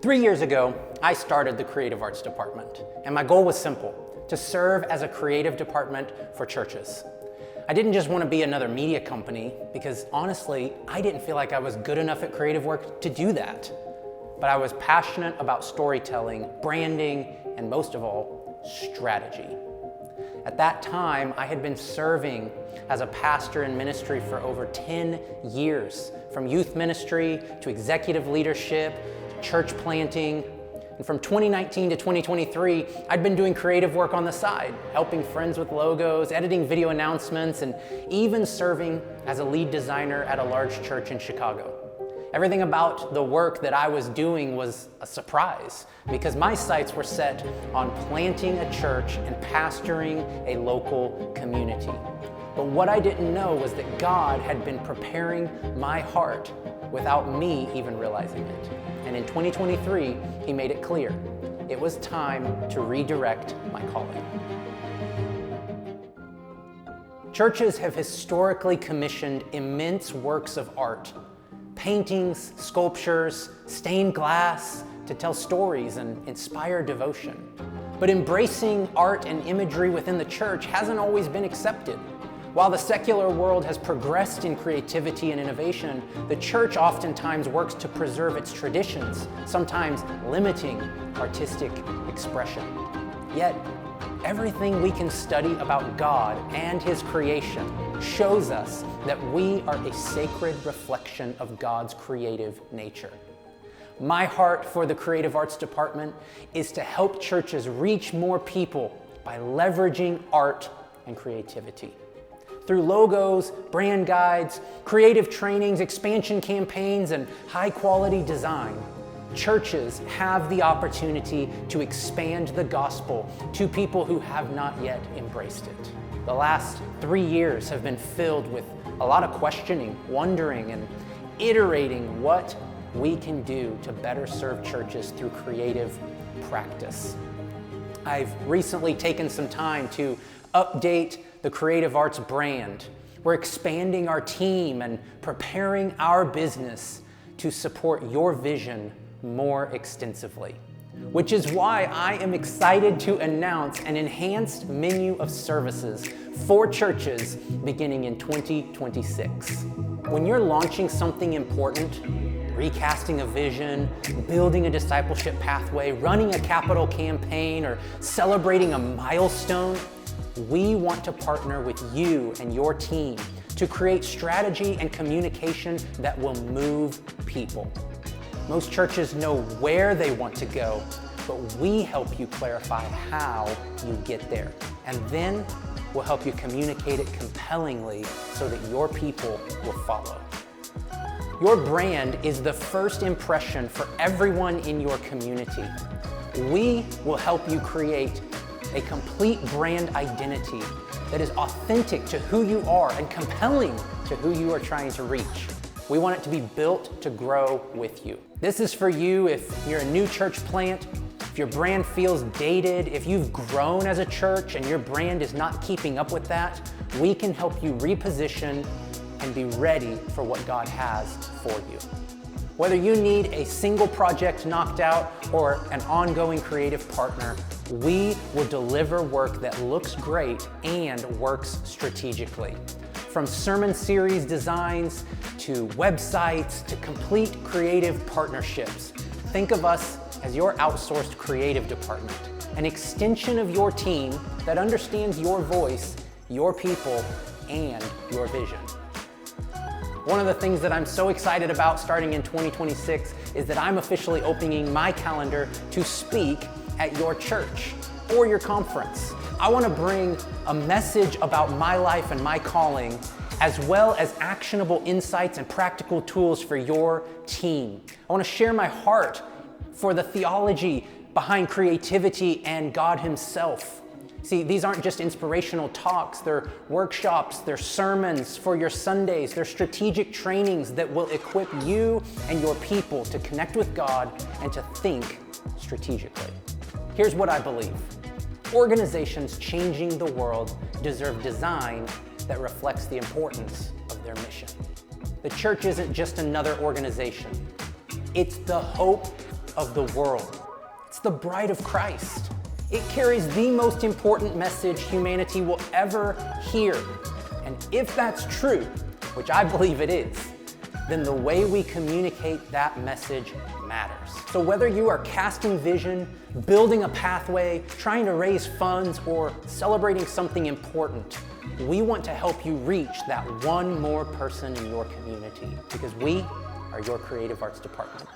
3 years ago, I started the Creative Arts Department, and my goal was simple: to serve as a creative department for churches. I didn't just want to be another media company, because honestly, I didn't feel like I was good enough at creative work to do that. But I was passionate about storytelling, branding, and most of all, strategy. At that time, I had been serving as a pastor in ministry for over 10 years, from youth ministry to executive leadership, to church planting. And from 2019 to 2023, I'd been doing creative work on the side, helping friends with logos, editing video announcements, and even serving as a lead designer at a large church in Chicago. Everything about the work that I was doing was a surprise, because my sights were set on planting a church and pastoring a local community. But what I didn't know was that God had been preparing my heart without me even realizing it. And in 2023, He made it clear. It was time to redirect my calling. Churches have historically commissioned immense works of art, paintings, sculptures, stained glass, to tell stories and inspire devotion. But embracing art and imagery within the church hasn't always been accepted. While the secular world has progressed in creativity and innovation, the church oftentimes works to preserve its traditions, sometimes limiting artistic expression. Yet, everything we can study about God and His creation shows us that we are a sacred reflection of God's creative nature. My heart for the Creative Arts Department is to help churches reach more people by leveraging art and creativity. Through logos, brand guides, creative trainings, expansion campaigns, and high-quality design, churches have the opportunity to expand the gospel to people who have not yet embraced it. The last 3 years have been filled with a lot of questioning, wondering, and iterating what we can do to better serve churches through creative practice. I've recently taken some time to update the Creative Arts brand. We're expanding our team and preparing our business to support your vision more extensively, which is why I am excited to announce an enhanced menu of services for churches beginning in 2026. When you're launching something important, recasting a vision, building a discipleship pathway, running a capital campaign, or celebrating a milestone, we want to partner with you and your team to create strategy and communication that will move people. Most churches know where they want to go, but we help you clarify how you get there. And then we'll help you communicate it compellingly so that your people will follow. Your brand is the first impression for everyone in your community. We will help you create a complete brand identity that is authentic to who you are and compelling to who you are trying to reach. We want it to be built to grow with you. This is for you if you're a new church plant, if your brand feels dated, if you've grown as a church and your brand is not keeping up with that. We can help you reposition and be ready for what God has for you. Whether you need a single project knocked out or an ongoing creative partner, we will deliver work that looks great and works strategically. From sermon series designs to websites to complete creative partnerships, think of us as your outsourced creative department, an extension of your team that understands your voice, your people, and your vision. One of the things that I'm so excited about starting in 2026 is that I'm officially opening my calendar to speak at your church or your conference. I want to bring a message about my life and my calling, as well as actionable insights and practical tools for your team. I want to share my heart for the theology behind creativity and God Himself. See, these aren't just inspirational talks, they're workshops, they're sermons for your Sundays, they're strategic trainings that will equip you and your people to connect with God and to think strategically. Here's what I believe. Organizations changing the world deserve design that reflects the importance of their mission. The church isn't just another organization. It's the hope of the world. It's the bride of Christ. It carries the most important message humanity will ever hear. And if that's true, which I believe it is, then the way we communicate that message matters. So whether you are casting vision, building a pathway, trying to raise funds, or celebrating something important, we want to help you reach that one more person in your community because we are your creative arts department.